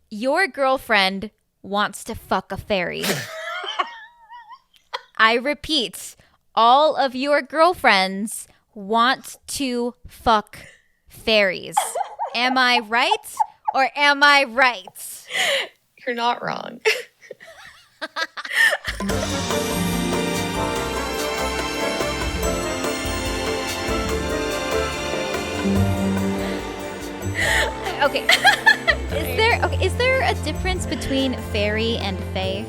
Your girlfriend wants to fuck a fairy. I repeat, all of your girlfriends want to fuck fairies. Am I right or am I right? You're not wrong. Okay. Is there a difference between fairy and fae?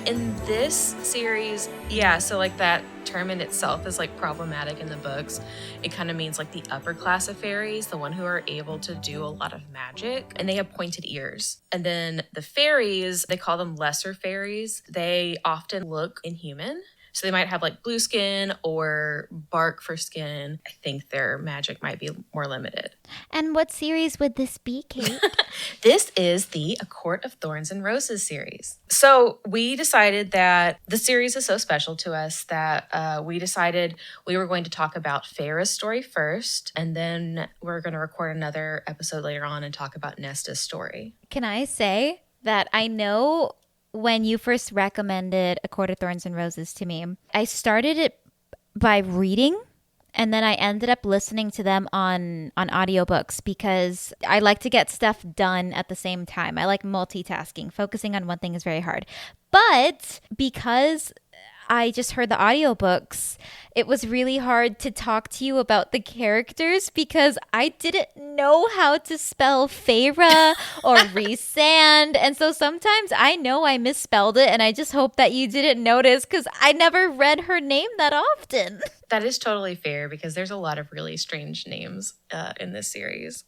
In this series, yeah, so like that term in itself is like problematic in the books. It kind of means like the upper class of fairies, the one who are able to do a lot of magic, and they have pointed ears. And then the fairies, they call them lesser fairies. They often look inhuman. So they might have like blue skin or bark for skin. I think their magic might be more limited. And what series would this be, Kate? This is the A Court of Thorns and Roses series. So we decided that the series is so special to us that we decided we were going to talk about Feyre's story first, and then we're going to record another episode later on and talk about Nesta's story. Can I say that I know when you first recommended A Court of Thorns and Roses to me, I started it by reading, and then I ended up listening to them on audiobooks because I like to get stuff done at the same time. I like multitasking. Focusing on one thing is very hard. But because I just heard the audiobooks, it was really hard to talk to you about the characters because I didn't know how to spell Feyre or Rhysand. And so sometimes I know I misspelled it, and I just hope that you didn't notice because I never read her name that often. That is totally fair because there's a lot of really strange names in this series.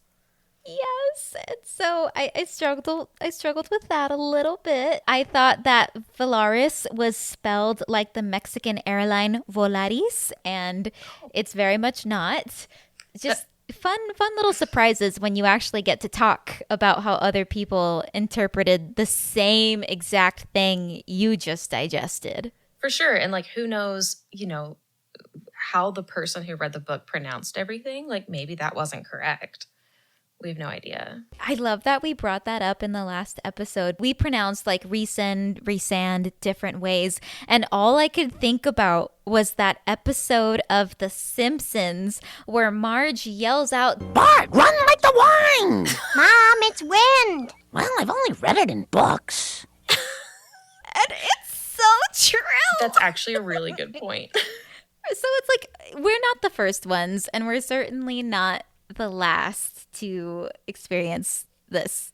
Yes, and so I struggled with that a little bit. I thought that Valaris was spelled like the Mexican airline Volaris, and it's very much not. Just fun little surprises when you actually get to talk about how other people interpreted the same exact thing you just digested. For sure. And like, who knows, how the person who read the book pronounced everything. Like, maybe that wasn't correct. We have no idea. I love that we brought that up in the last episode. We pronounced like Rhysand different ways. And all I could think about was that episode of The Simpsons where Marge yells out, "Bart, run like the wind!" "Mom, it's wind." "Well, I've only read it in books." And it's so true. That's actually a really good point. So it's like, we're not the first ones, and we're certainly not the last to experience this.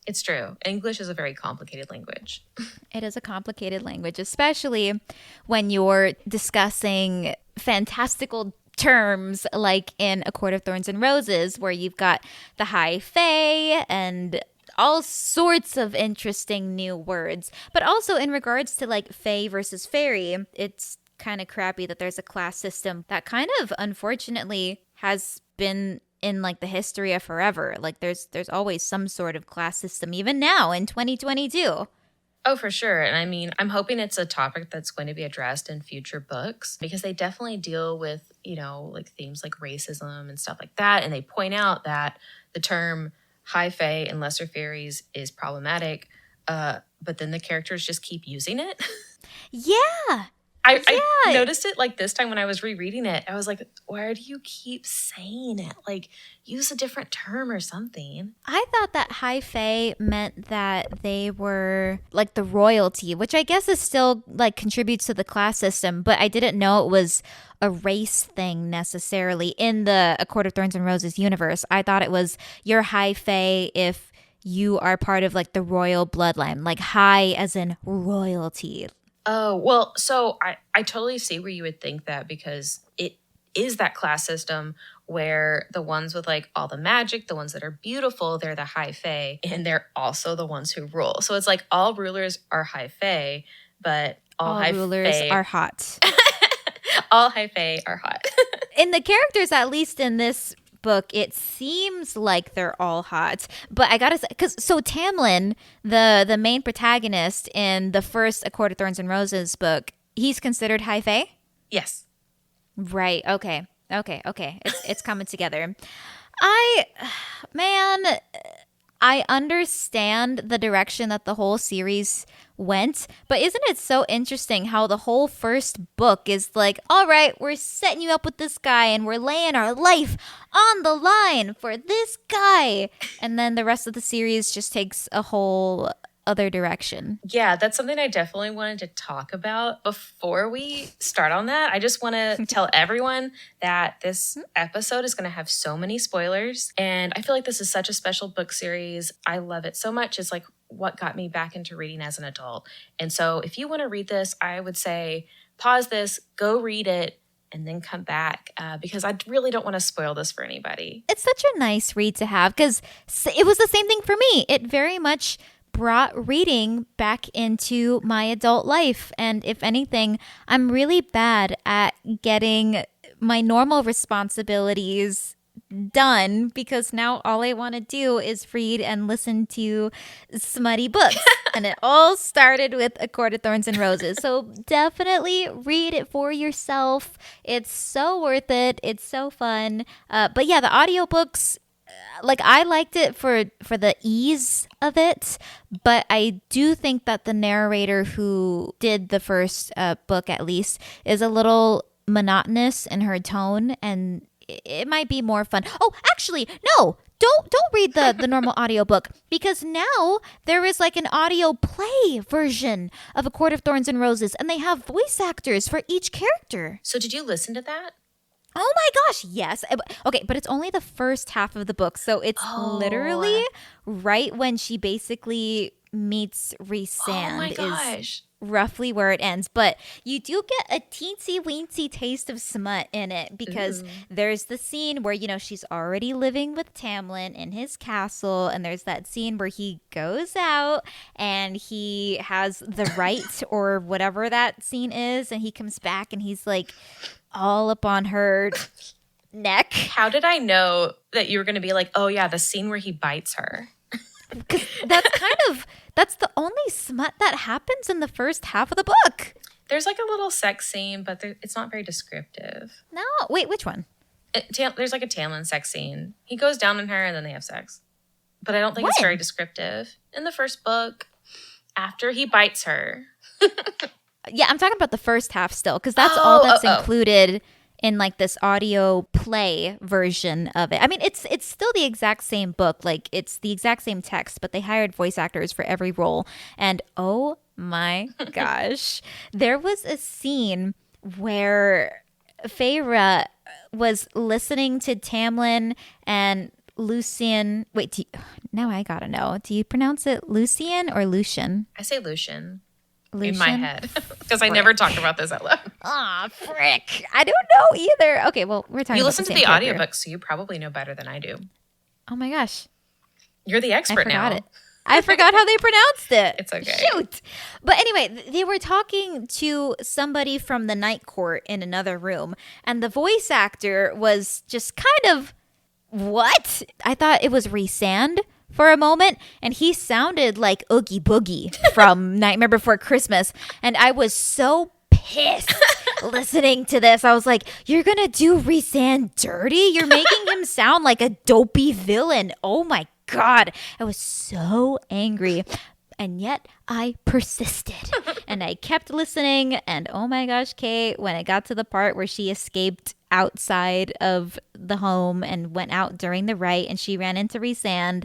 It's true. English is a very complicated language. It is a complicated language, especially when you're discussing fantastical terms like in A Court of Thorns and Roses, where you've got the high fae and all sorts of interesting new words. But also in regards to like fae versus fairy, it's kind of crappy that there's a class system that kind of unfortunately has been in like the history of forever. Like there's always some sort of class system, even now in 2022. Oh, for sure. And I mean, I'm hoping it's a topic that's going to be addressed in future books because they definitely deal with, like themes like racism and stuff like that. And they point out that the term high fae and lesser fairies is problematic. But then the characters just keep using it. Yeah. I noticed it like this time when I was rereading it. I was like, why do you keep saying it? Like, use a different term or something. I thought that high fae meant that they were like the royalty, which I guess is still like contributes to the class system, but I didn't know it was a race thing necessarily in the A Court of Thorns and Roses universe. I thought it was you're high fae if you are part of like the royal bloodline, like high as in royalty. Oh, well, so I totally see where you would think that because it is that class system where the ones with like all the magic, the ones that are beautiful, they're the high fae, and they're also the ones who rule. So it's like all rulers are high fae, but all high rulers fae are hot. all high fae are hot. In the characters, at least in this book, it seems like they're all hot, but I gotta say, so Tamlin, the main protagonist in the first A Court of Thorns and Roses book, he's considered high fae? Yes. Right. Okay. It's coming together. I understand the direction that the whole series went, but isn't it so interesting how the whole first book is like, all right, we're setting you up with this guy and we're laying our life on the line for this guy. And then the rest of the series just takes a whole other direction. Yeah, that's something I definitely wanted to talk about. Before we start on that, I just want to tell everyone that this episode is going to have so many spoilers. And I feel like this is such a special book series. I love it so much. It's like what got me back into reading as an adult. And so if you want to read this, I would say pause this, go read it, and then come back because I really don't want to spoil this for anybody. It's such a nice read to have because it was the same thing for me. It very much brought reading back into my adult life. And if anything, I'm really bad at getting my normal responsibilities done because now all I want to do is read and listen to smutty books. And it all started with A Court of Thorns and Roses. So definitely read it for yourself. It's so worth it. It's so fun. But yeah, the audiobooks, like I liked it for the ease of it, but I do think that the narrator who did the first book at least is a little monotonous in her tone, and it might be more fun. Oh, actually, no. Don't read the normal audiobook because now there is like an audio play version of A Court of Thorns and Roses, and they have voice actors for each character. So did you listen to that? Oh my gosh, yes. Okay, but it's only the first half of the book. So it's literally right when she basically meets Rhysand. Oh my gosh. Is roughly where it ends. But you do get a teensy weensy taste of smut in it because there's the scene where, you know, she's already living with Tamlin in his castle. And there's that scene where he goes out and he has the right or whatever that scene is. And he comes back and he's like all up on her neck. How did I know that you were going to be like, oh yeah, the scene where he bites her? Because that's the only smut that happens in the first half of the book. There's like a little sex scene, but it's not very descriptive. No, wait, which one? There's like a Tamlin sex scene. He goes down on her and then they have sex. But I don't think it's very descriptive. In the first book, after he bites her. Yeah, I'm talking about the first half still, because that's all that's included in like this audio play version of it. I mean, it's still the exact same book, like it's the exact same text, but they hired voice actors for every role. And oh my gosh, there was a scene where Feyre was listening to Tamlin and Lucian. Wait, now I gotta know. Do you pronounce it Lucian or Lucian? I say Lucian. Lucian? In my head. Because I never talked about this out loud. Aw, frick. I don't know either. Okay, well, we're talking You about listen to the audiobook, so you probably know better than I do. Oh my gosh. You're the expert now. I forgot how they pronounced it. It's okay. Shoot. But anyway, they were talking to somebody from the night court in another room, and the voice actor was just kind of, what? I thought it was Rhysand for a moment, and he sounded like Oogie Boogie from Nightmare Before Christmas, and I was so pissed listening to this. I was like, you're gonna do Rhysand dirty? You're making him sound like a dopey villain. Oh my God. I was so angry. And yet I persisted and I kept listening. And oh my gosh, Kate, when it got to the part where she escaped outside of the home and went out during the rite and she ran into Rhysand,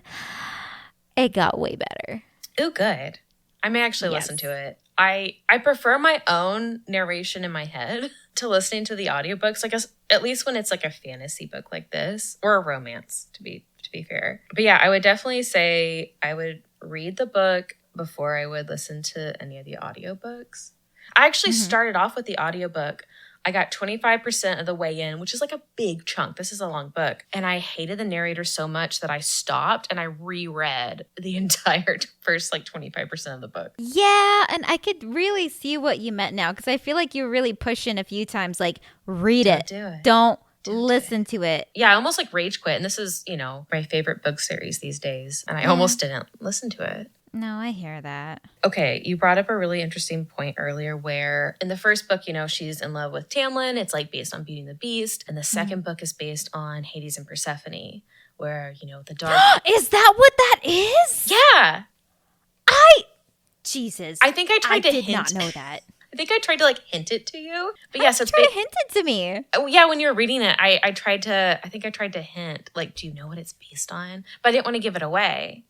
it got way better. Ooh, good. I may actually listen to it. I prefer my own narration in my head to listening to the audiobooks, like at least when it's like a fantasy book like this or a romance, to be fair. But yeah, I would definitely say I would read the book before I would listen to any of the audiobooks. I actually started off with the audiobook. I got 25% of the way in, which is like a big chunk. This is a long book. And I hated the narrator so much that I stopped and I reread the entire first like 25% of the book. Yeah, and I could really see what you meant now because I feel like you really push in a few times, like, read it. Do it. Don't listen to it. Yeah, I almost like rage quit. And this is, you know, my favorite book series these days. And I almost didn't listen to it. No, I hear that. Okay, you brought up a really interesting point earlier where in the first book, you know, she's in love with Tamlin. It's like based on Beauty and the Beast. And the second book is based on Hades and Persephone, where, you know, the dark... Is that what that that is? Yeah. Jesus. I think I tried to did hint. not know that. I think I tried to hint it to you. But yes, it's try to hint it to me. Oh, yeah, when you were reading it, I tried to hint, do you know what it's based on? But I didn't want to give it away.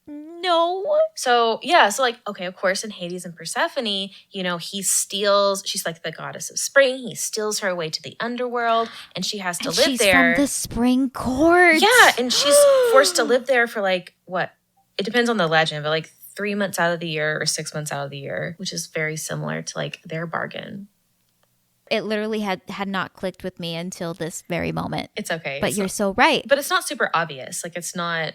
No. So, yeah, okay, of course, in Hades and Persephone, he steals, she's like the goddess of spring. He steals her away to the underworld, and she has to live she's there. From the spring court. Yeah, and she's forced to live there for what? It depends on the legend, but 3 months out of the year or 6 months out of the year, which is very similar to their bargain. It literally had not clicked with me until this very moment. It's okay. But you're so right. But it's not super obvious. It's not,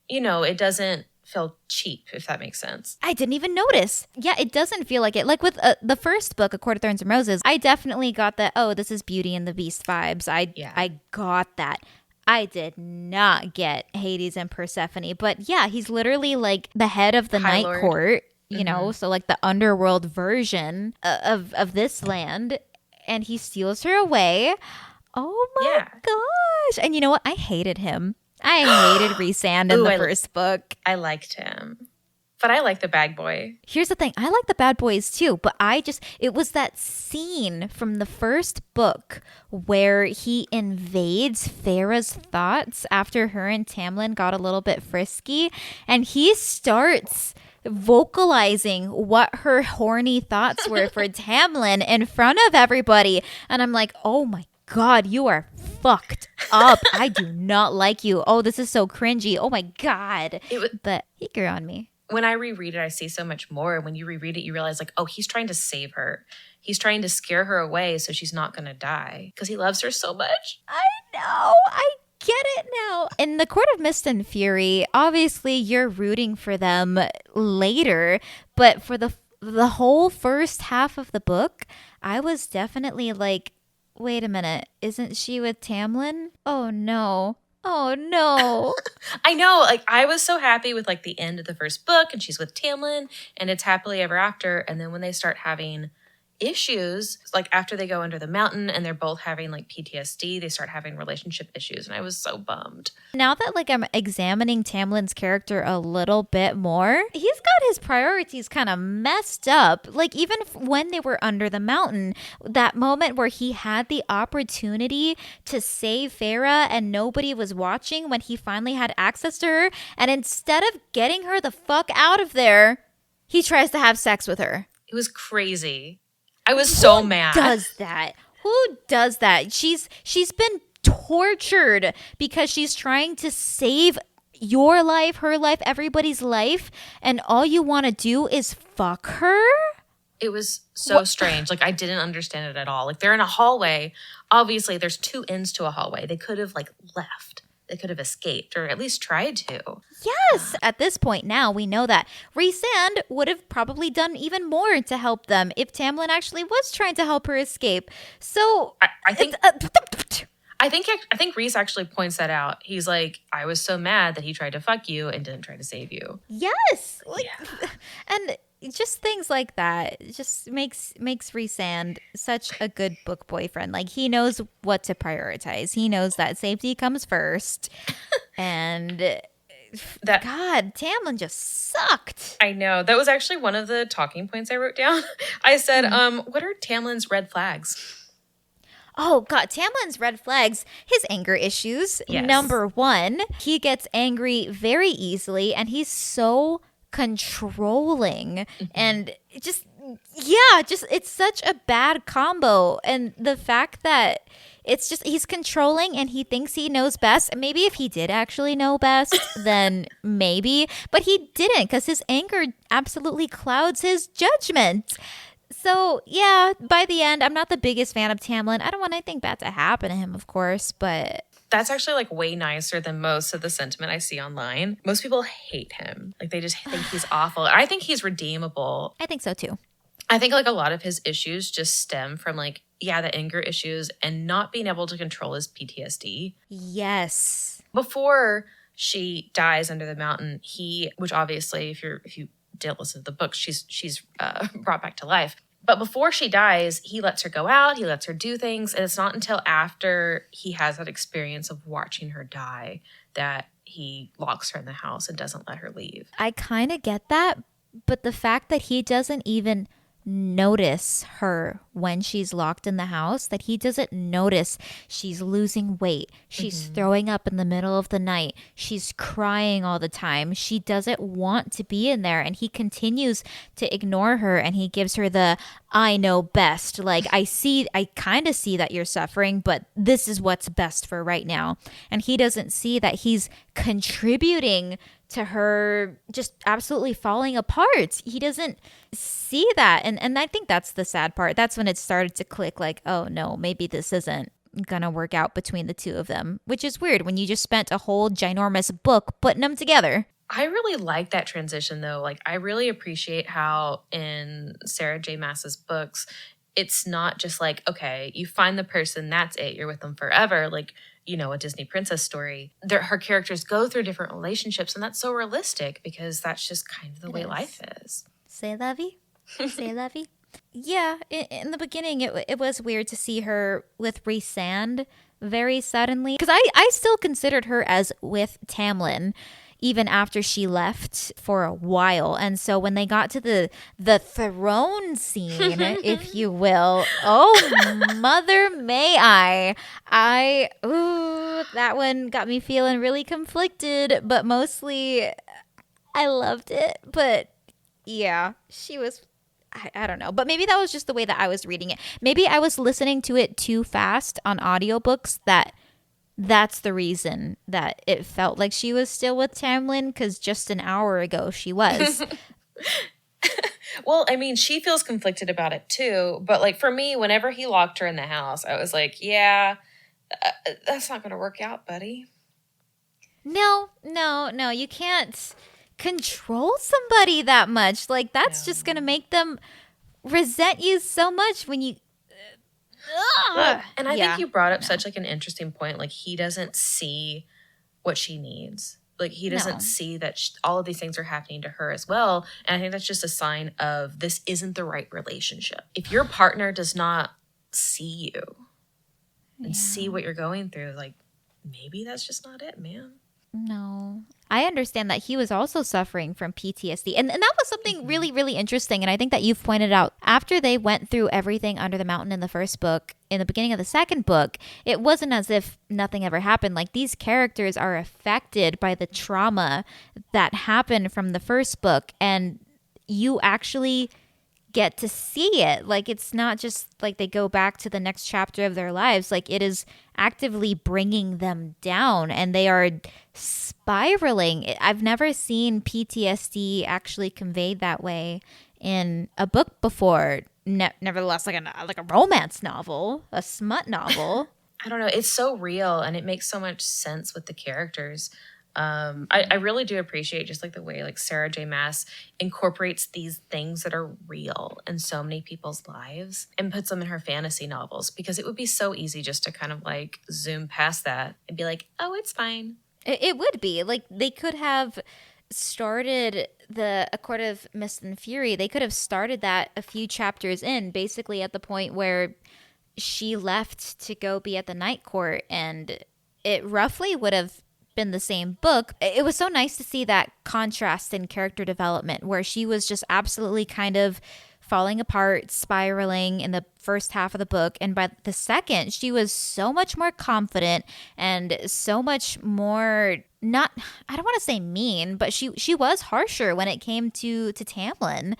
it doesn't feel cheap, if that makes sense. I didn't even notice. Yeah, it doesn't feel like it. With the first book, A Court of Thorns and Roses, I definitely got that, this is Beauty and the Beast vibes. I got that. I did not get Hades and Persephone. But yeah, he's literally the head of the High Night Lord. Court, you know, so the underworld version of this land. And he steals her away. Oh my gosh. And you know what? I hated him. I hated Rhysand in the first book. I liked him. But I like the bad boy. Here's the thing. I like the bad boys too, but it was that scene from the first book where he invades Farah's thoughts after her and Tamlin got a little bit frisky, and he starts vocalizing what her horny thoughts were for Tamlin in front of everybody. And I'm like, oh my God, you are fucked up. I do not like you. Oh, this is so cringy. Oh my God. But he grew on me. When I reread it, I see so much more. And when you reread it, you realize he's trying to save her. He's trying to scare her away so she's not going to die because he loves her so much. I know. I get it now. In the Court of Mist and Fury, obviously you're rooting for them later. But for the whole first half of the book, I was definitely wait a minute. Isn't she with Tamlin? Oh, no. Oh, no. I know. I was so happy with the end of the first book, and she's with Tamlin, and it's happily ever after. And then when they start having issues, after they go under the mountain and they're both having PTSD, they start having relationship issues. And I was so bummed. Now that I'm examining Tamlin's character a little bit more, he's got his priorities kind of messed up. Even when they were under the mountain, that moment where he had the opportunity to save Farah and nobody was watching, when he finally had access to her, and instead of getting her the fuck out of there, he tries to have sex with her. It was crazy. I was so mad. Who does that? She's been tortured because she's trying to save your life, her life, everybody's life, and all you want to do is fuck her? It was so strange. I didn't understand it at all. They're in a hallway. Obviously, there's two ends to a hallway. They could have left. They could have escaped or at least tried to. Yes. At this point now, we know that Rhysand would have probably done even more to help them if Tamlin actually was trying to help her escape. So I think Rhys actually points that out. He's like, I was so mad that he tried to fuck you and didn't try to save you. Yes. And just things like that. It just makes Rhysand such a good book boyfriend. He knows what to prioritize. He knows that safety comes first. And God, Tamlin just sucked. I know. That was actually one of the talking points I wrote down. I said, what are Tamlin's red flags? Oh, God, Tamlin's red flags, his anger issues. Yes. Number one, he gets angry very easily, and he's so controlling. And just it's such a bad combo. And the fact that it's just he's controlling and he thinks he knows best. Maybe if he did actually know best, then maybe. But he didn't, because his anger absolutely clouds his judgment. So, yeah, by the end, I'm not the biggest fan of Tamlin. I don't want anything bad to happen to him, of course, but that's actually way nicer than most of the sentiment I see online. Most people hate him. They just think he's awful. I think he's redeemable. I think so too. I think a lot of his issues just stem from the anger issues and not being able to control his PTSD. Yes. Before she dies under the mountain, which obviously if you didn't listen to the book, she's brought back to life. But before she dies, he lets her go out, he lets her do things, and it's not until after he has that experience of watching her die that he locks her in the house and doesn't let her leave. I kind of get that, but the fact that he doesn't even notice her when she's locked in the house, that he doesn't notice she's losing weight, she's throwing up in the middle of the night, she's crying all the time, she doesn't want to be in there, and he continues to ignore her, and he gives her the I know best, like I kind of see that you're suffering, but this is what's best for right now. And he doesn't see that he's contributing to her just absolutely falling apart. He doesn't see that. And I think that's the sad part. That's when it started to click, like, oh no, maybe this isn't gonna work out between the two of them, which is weird when you just spent a whole ginormous book putting them together. I really like that transition, though. Like, I really appreciate how in Sarah J Maas's books, it's not just like, okay, you find the person, that's it, you're with them forever. Like, you know, a Disney princess story. Her characters go through different relationships, and that's so realistic because that's just kind of the way life is. C'est la vie. C'est la vie. Yeah, in the beginning, it was weird to see her with Rhysand very suddenly. Because I still considered her as with Tamlin, even after she left for a while. And so when they got to the throne scene, if you will, oh, mother may that one got me feeling really conflicted, but mostly I loved it. But yeah, she was, I don't know. But maybe that was just the way that I was reading it. Maybe I was listening to it too fast on audiobooks, that's the reason that it felt like she was still with Tamlin, because just an hour ago she was. Well, I mean, she feels conflicted about it too. But like for me, whenever he locked her in the house, I was like, yeah, that's not going to work out, buddy. No. You can't control somebody that much. Like, that's just going to make them resent you so much when you... Well, and I think you brought up such like an interesting point. Like, he doesn't see what she needs. Like, he doesn't see that all of these things are happening to her as well. And I think that's just a sign of this isn't the right relationship. If your partner does not see you and see what you're going through, like, maybe that's just not it, man. No. I understand that he was also suffering from PTSD. And that was something really, really interesting. And I think that you've pointed out, after they went through everything under the mountain in the first book, in the beginning of the second book, it wasn't as if nothing ever happened. Like, these characters are affected by the trauma that happened from the first book. And you actually get to see it. Like, it's not just like they go back to the next chapter of their lives. Like, it is actively bringing them down, and they are spiraling. I've never seen PTSD actually conveyed that way in a book before. Nevertheless, like a romance novel, a smut novel. I don't know. It's so real, and it makes so much sense with the characters. I really do appreciate just like the way like Sarah J Maas incorporates these things that are real in so many people's lives and puts them in her fantasy novels, because it would be so easy just to kind of like zoom past that and be like, oh, it's fine. It would be like they could have started A Court of Mist and Fury. They could have started that a few chapters in, basically at the point where she left to go be at the Night Court, and it roughly would have been the same book. It was so nice to see that contrast in character development, where she was just absolutely kind of falling apart, spiraling in the first half of the book, and by the second, she was so much more confident and so much more not, I don't want to say mean, but she was harsher when it came to Tamlin,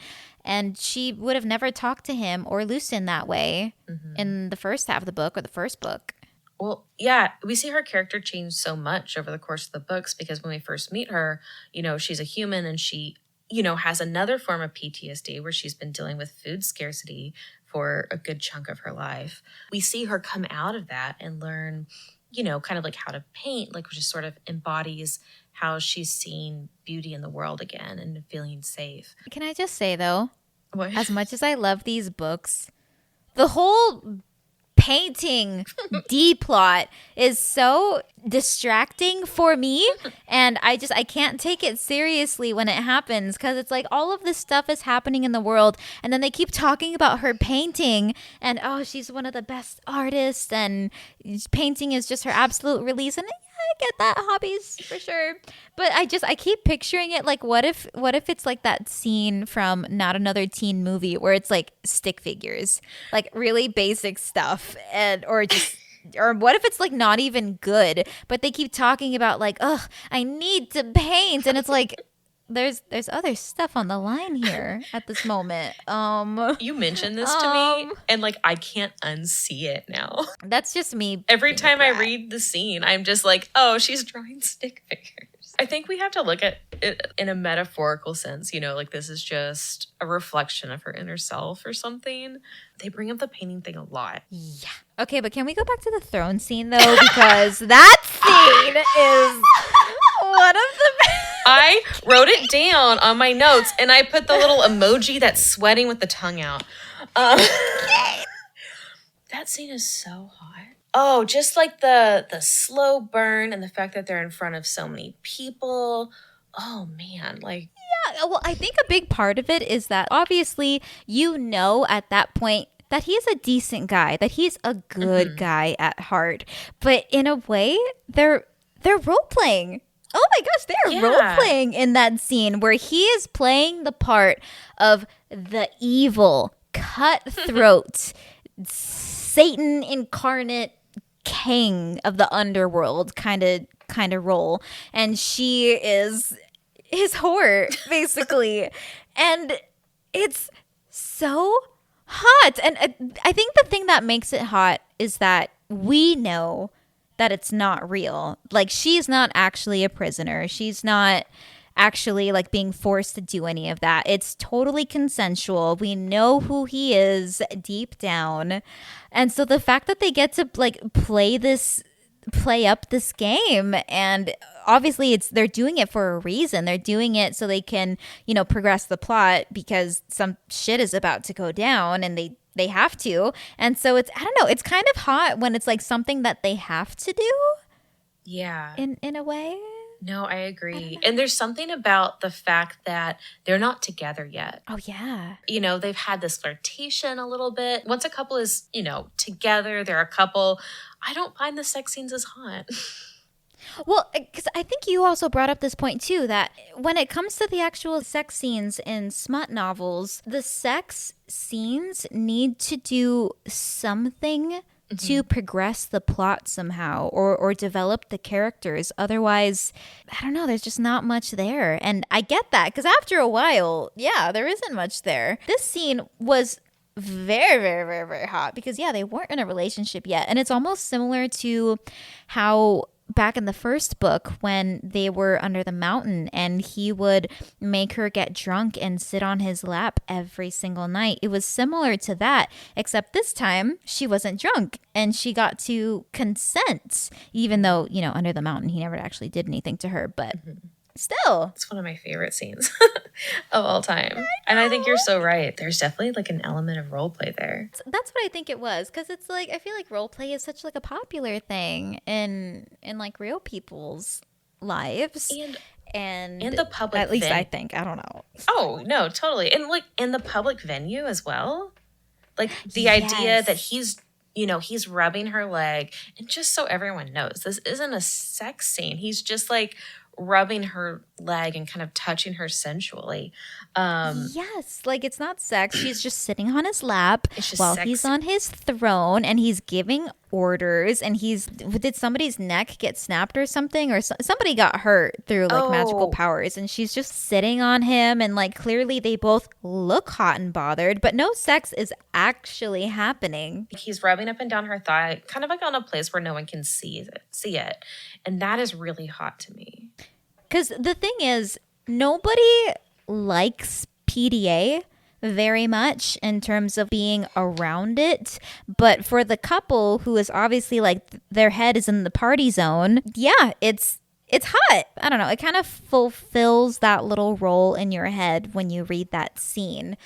and she would have never talked to him or Lucien that way in the first half of the book or the first book. Well, yeah, we see her character change so much over the course of the books, because when we first meet her, you know, she's a human, and she, you know, has another form of PTSD where she's been dealing with food scarcity for a good chunk of her life. We see her come out of that and learn, you know, kind of like how to paint, like, which just sort of embodies how she's seeing beauty in the world again and feeling safe. Can I just say, though, What? as much as I love these books, the whole painting D-plot is so distracting for me, and I can't take it seriously when it happens, because it's like all of this stuff is happening in the world, and then they keep talking about her painting, and oh, she's one of the best artists, and painting is just her absolute release. And get that, hobbies for sure. But I keep picturing it like, what if it's like that scene from Not Another Teen Movie where it's like stick figures, like really basic stuff, or what if it's like not even good, but they keep talking about like, oh, I need to paint, and it's like there's other stuff on the line here at this moment. You mentioned this to me, and like I can't unsee it now. That's just me. Every time I read the scene, I'm just like, oh, she's drawing stick figures. I think we have to look at it in a metaphorical sense, like this is just a reflection of her inner self or something. They bring up the painting thing a lot. Yeah. Okay, but can we go back to the throne scene though? Because that scene is one of the I wrote it down on my notes, and I put the little emoji that's sweating with the tongue out. That scene is so hot. Oh, just like the slow burn and the fact that they're in front of so many people. Oh, man. Like, yeah, well, I think a big part of it is that obviously at that point that he's a decent guy, that he's a good guy at heart. But in a way, they're role-playing. Oh my gosh, they're role-playing in that scene where he is playing the part of the evil, cutthroat, Satan incarnate king of the underworld kind of role. And she is his whore, basically. And it's so hot. And I think the thing that makes it hot is that we know that it's not real. Like, she's not actually a prisoner. She's not actually like being forced to do any of that. It's totally consensual. We know who he is deep down. And so the fact that they get to like play up this game, and obviously they're doing it for a reason. They're doing it so they can, progress the plot because some shit is about to go down and they have to. And so it's, I don't know, it's kind of hot when it's like something that they have to do. Yeah. In a way. No, I agree. And there's something about the fact that they're not together yet. Oh, yeah. They've had this flirtation a little bit. Once a couple is, together, they're a couple. I don't find the sex scenes as hot. Well, because I think you also brought up this point too, that when it comes to the actual sex scenes in smut novels, the sex scenes need to do something to progress the plot somehow or develop the characters. Otherwise, I don't know, there's just not much there. And I get that because after a while, yeah, there isn't much there. This scene was very, very, very, very hot because, yeah, they weren't in a relationship yet. And it's almost similar to how back in the first book when they were under the mountain and he would make her get drunk and sit on his lap every single night. It was similar to that, except this time she wasn't drunk and she got to consent, even though, under the mountain he never actually did anything to her. But still, it's one of my favorite scenes of all time. And I think you're so right. There's definitely like an element of role play there. That's what I think it was, because it's like I feel like role play is such like a popular thing in like real people's lives and in the public, at least I think. I don't know. Oh no, totally. And like in the public venue as well. Like the idea that he's rubbing her leg, and just so everyone knows, this isn't a sex scene. He's just like rubbing her leg and kind of touching her sensually. Yes, like it's not sex. She's just sitting on his lap while sex. He's on his throne and he's giving orders. And did somebody's neck get snapped or something, or somebody got hurt through like magical powers, and she's just sitting on him, and like clearly they both look hot and bothered, but no sex is actually happening. He's rubbing up and down her thigh, kind of like on a place where no one can see it, and that is really hot to me. Because the thing is, nobody likes PDA very much in terms of being around it. But for the couple who is obviously like their head is in the party zone, yeah, it's hot. I don't know. It kind of fulfills that little role in your head when you read that scene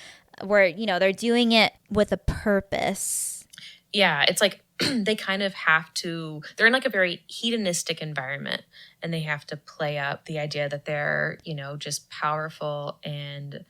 where, they're doing it with a purpose. Yeah, it's like they kind of have to, they're in like a very hedonistic environment, and they have to play up the idea that they're, just powerful and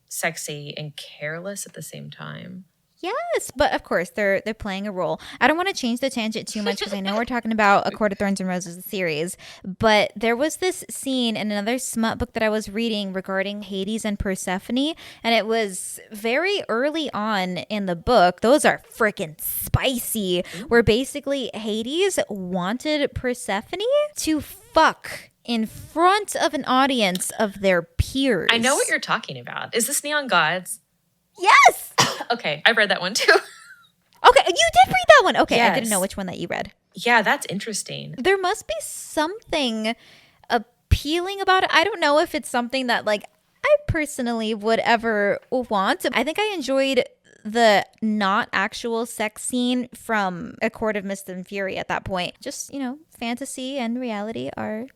sexy and careless at the same time. Yes, but of course they're playing a role. I don't want to change the tangent too much because I know we're talking about A Court of Thorns and Roses, the series, but there was this scene in another smut book that I was reading regarding Hades and Persephone, and it was very early on in the book. Those are freaking spicy, where basically Hades wanted Persephone to fuck in front of an audience of their peers. I know what you're talking about. Is this Neon Gods? Yes! Okay, I've read that one too. Okay, you did read that one. Okay, Yes. I didn't know which one that you read. Yeah, that's interesting. There must be something appealing about it. I don't know if it's something that like I personally would ever want. I think I enjoyed the not actual sex scene from A Court of Mist and Fury at that point. Just, fantasy and reality are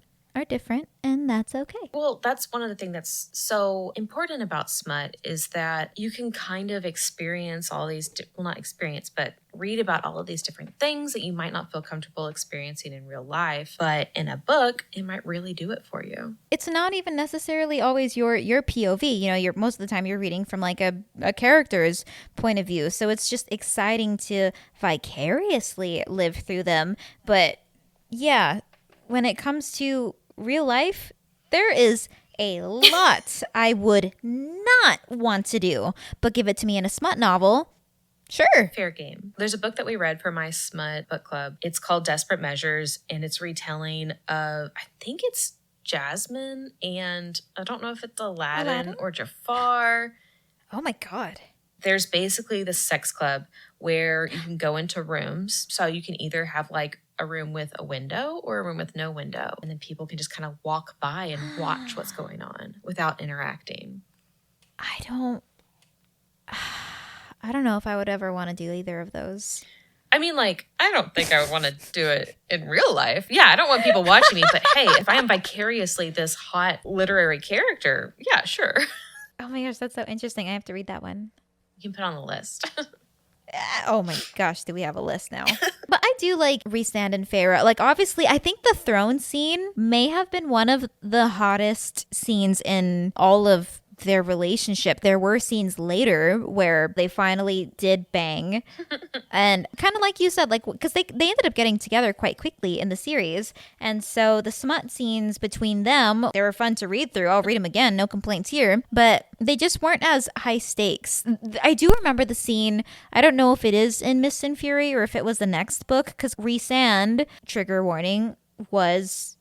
different, and that's okay. Well, that's one of the things that's so important about smut is that you can kind of experience all these, not experience, but read about all of these different things that you might not feel comfortable experiencing in real life. But in a book, it might really do it for you. It's not even necessarily always your POV. You're most of the time you're reading from like a character's point of view. So it's just exciting to vicariously live through them. But yeah, when it comes to real life, there is a lot I would not want to do, but give it to me in a smut novel. Sure. Fair game. There's a book that we read for my smut book club. It's called Desperate Measures, and it's retelling of, I think it's Jasmine, and I don't know if it's Aladdin or Jafar. Oh my God. There's basically this sex club where you can go into rooms. So you can either have like a room with a window or a room with no window. And then people can just kind of walk by and watch what's going on without interacting. I don't know if I would ever want to do either of those. I mean, like, I don't think I would want to do it in real life. Yeah, I don't want people watching me. But hey, if I am vicariously this hot literary character, yeah, sure. Oh my gosh, that's so interesting. I have to read that one. You can put on the list. Oh my gosh, do we have a list now? But I do like Rhysand and Farah. Like, obviously, I think the throne scene may have been one of the hottest scenes in all of their relationship. There were scenes later where they finally did bang. And kind of like you said, like, because they ended up getting together quite quickly in the series. And so the smut scenes between them, they were fun to read through. I'll read them again. No complaints here. But they just weren't as high stakes. I do remember the scene. I don't know if it is in Mist and Fury or if it was the next book, because Rhysand, trigger warning, was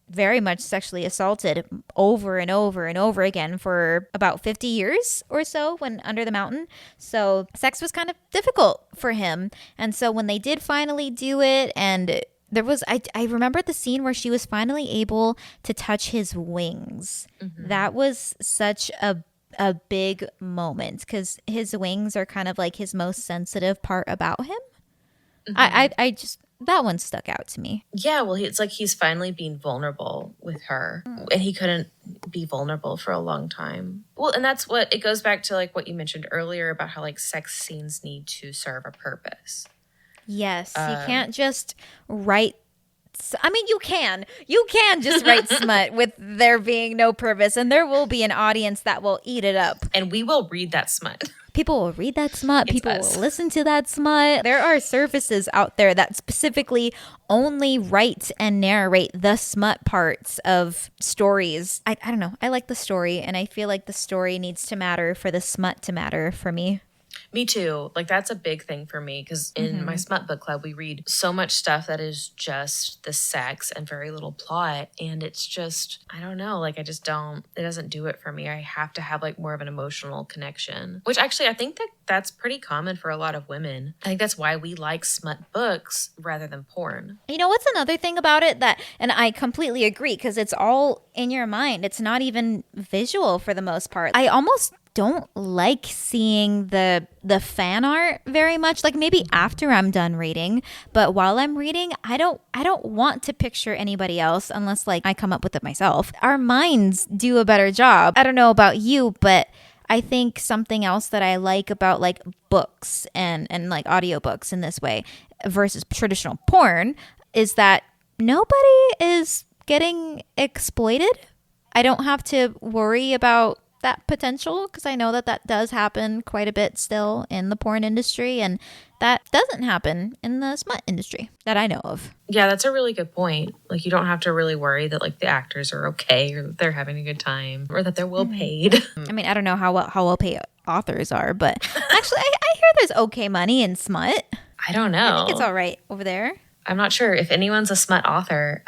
very much sexually assaulted over and over and over again for about 50 years or so when under the mountain. So sex was kind of difficult for him. And so when they did finally do it, and there was, I remember the scene where she was finally able to touch his wings. Mm-hmm. That was such a big moment because his wings are kind of like his most sensitive part about him. Mm-hmm. I just, that one stuck out to me. Yeah, well, it's like he's finally being vulnerable with her, and he couldn't be vulnerable for a long time. Well, and that's what, it goes back to like what you mentioned earlier about how like sex scenes need to serve a purpose. Yes, you can't just write. I mean, you can just write smut with there being no purpose, and there will be an audience that will eat it up. And we will read that smut. People will read that smut. People will listen to that smut. There are services out there that specifically only write and narrate the smut parts of stories. I don't know. I like the story, and I feel like the story needs to matter for the smut to matter for me. Me too. Like, that's a big thing for me because in my smut book club, we read so much stuff that is just the sex and very little plot. And it's just, I don't know, like, it doesn't do it for me. I have to have like more of an emotional connection, which actually I think that's pretty common for a lot of women. I think that's why we like smut books rather than porn. You know what's another thing about it and I completely agree, because it's all in your mind. It's not even visual for the most part. I almost don't like seeing the fan art very much. Like, maybe after I'm done reading, but while I'm reading, I don't want to picture anybody else unless like I come up with it myself. Our minds do a better job. I don't know about you, but I think something else that I like about like books and like audiobooks in this way versus traditional porn is that nobody is getting exploited. I don't have to worry about that potential, because I know that that does happen quite a bit still in the porn industry, and that doesn't happen in the smut industry that I know of. Yeah, that's a really good point. Like, you don't have to really worry that like the actors are okay or that they're having a good time or that they're well paid. I mean, I don't know how well paid authors are, but actually I hear there's okay money in smut. I don't know. I think it's all right over there. I'm not sure. If anyone's a smut author,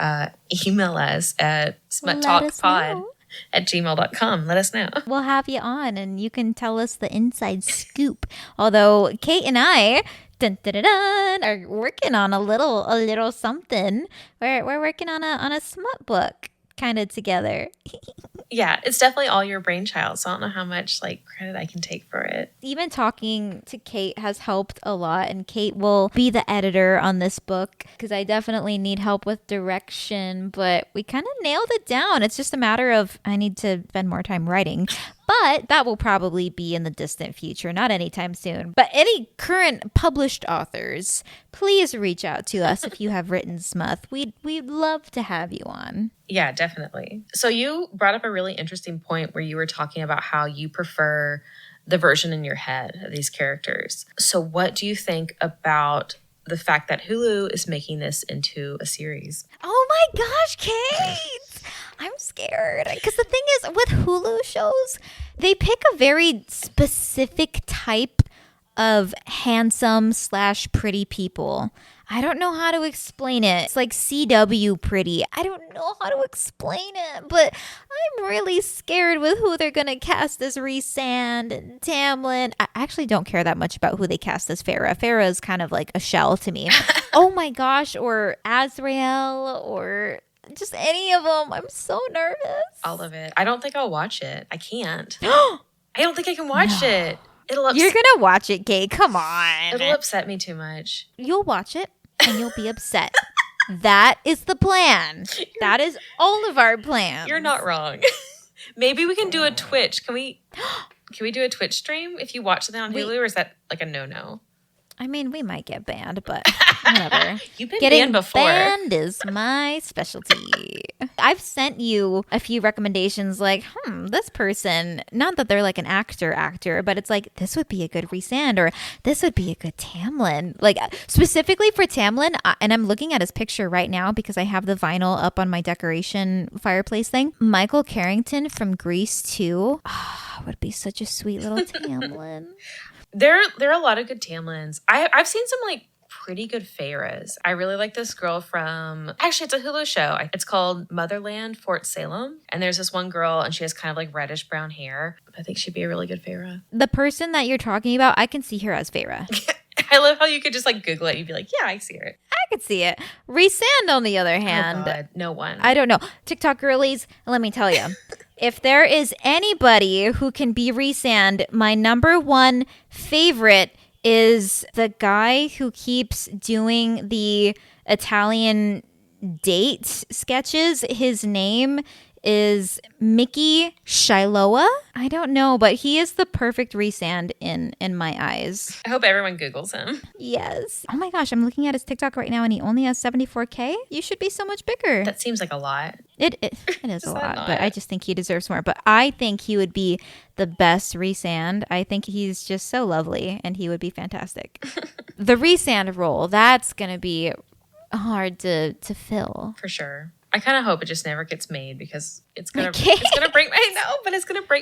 email us at smuttalkpod@gmail.com. Let us know. We'll have you on and you can tell us the inside scoop. Although Kate and I are working on a little something. We're working on a smut book kind of together. Yeah, it's definitely all your brainchild, so I don't know how much like credit I can take for it. Even talking to Kate has helped a lot, and Kate will be the editor on this book because I definitely need help with direction, but we kind of nailed it down. It's just a matter of I need to spend more time writing. But that will probably be in the distant future, not anytime soon. But any current published authors, please reach out to us if you have written smut. We'd love to have you on. Yeah, definitely. So you brought up a really interesting point where you were talking about how you prefer the version in your head of these characters. So what do you think about the fact that Hulu is making this into a series? Oh my gosh, Kate! I'm scared. Because the thing is, with Hulu shows, they pick a very specific type of handsome/pretty people. I don't know how to explain it. It's like CW pretty. I don't know how to explain it, but I'm really scared with who they're going to cast as Rhysand and Tamlin. I actually don't care that much about who they cast as Farah. Farah is kind of like a shell to me. Oh my gosh, or Azrael, or just any of them. I'm so nervous. All of it. I don't think I'll watch it. I can't. I don't think I can watch it. You're gonna watch it, Kate. Come on. It'll upset me too much. You'll watch it and you'll be upset. That is the plan. That is all of our plans. You're not wrong. Maybe we can do a Twitch. Can we do a Twitch stream if you watch something on Hulu, or is that like a no-no? I mean, we might get banned, but whatever. You've been Getting banned before. Banned is my specialty. I've sent you a few recommendations like, this person, not that they're like an actor, but it's like, this would be a good Rhysand, or this would be a good Tamlin. Like, specifically for Tamlin, and I'm looking at his picture right now because I have the vinyl up on my decoration fireplace thing. Michael Carrington from Grease 2 would be such a sweet little Tamlin. There are a lot of good Tamlins. I've seen some like pretty good faeries. I really like this girl from, actually it's a Hulu show. It's called Motherland Fort Salem. And there's this one girl and she has kind of like reddish brown hair. I think she'd be a really good faerie. The person that you're talking about, I can see her as Farah. I love how you could just like Google it and you'd be like, yeah, I see her. I could see it. Rhysand, on the other hand. Oh God, no one. I don't know. TikTok girlies, let me tell you. If there is anybody who can be Rhysand, my number one favorite is the guy who keeps doing the Italian date sketches. His name is Mickey Shiloah. I don't know, but he is the perfect Rhysand in my eyes. I hope everyone Googles him. Yes. Oh my gosh, I'm looking at his TikTok right now and he only has 74K. You should be so much bigger. That seems like a lot. It is a lot, but I just think he deserves more. But I think he would be the best Rhysand. I think he's just so lovely and he would be fantastic. The Rhysand role, that's going to be hard to fill. For sure. I kind of hope it just never gets made because it's gonna break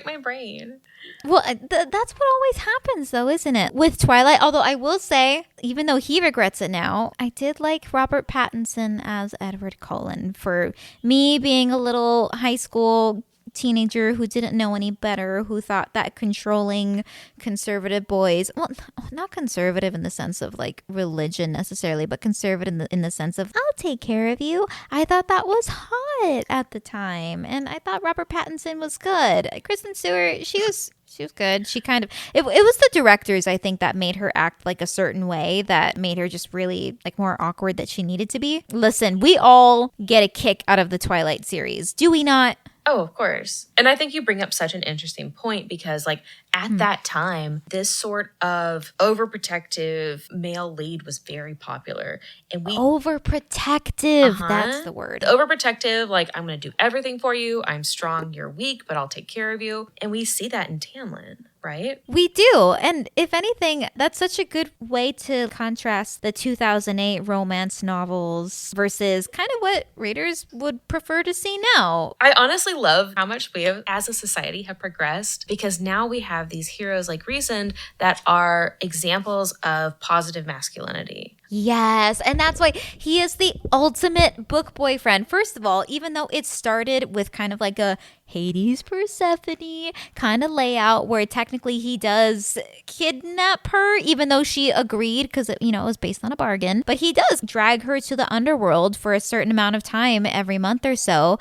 my brain. Well, that's what always happens, though, isn't it? With Twilight, although I will say, even though he regrets it now, I did like Robert Pattinson as Edward Cullen. For me being a little high school teenager who didn't know any better, who thought that controlling conservative boys, well, not conservative in the sense of like religion necessarily, but conservative in the sense of I'll take care of you. I thought that was hot at the time, and I thought Robert Pattinson was good. Kristen Stewart, she was good. She kind of it was the directors, I think, that made her act like a certain way that made her just really like more awkward that she needed to be. Listen, we all get a kick out of the Twilight series, do we not? Oh, of course. And I think you bring up such an interesting point because, like, at that time, this sort of overprotective male lead was very popular. And Overprotective. That's the word. The overprotective, like, I'm going to do everything for you. I'm strong. You're weak, but I'll take care of you. And we see that in Tamlin, right? We do. And if anything, that's such a good way to contrast the 2008 romance novels versus kind of what readers would prefer to see now. I honestly love how much we have, as a society, have progressed because now we have these heroes like Rhysand that are examples of positive masculinity. Yes, and that's why he is the ultimate book boyfriend. First of all, even though it started with kind of like a Hades Persephone kind of layout where technically he does kidnap her, even though she agreed because, it was based on a bargain. But he does drag her to the underworld for a certain amount of time every month or so.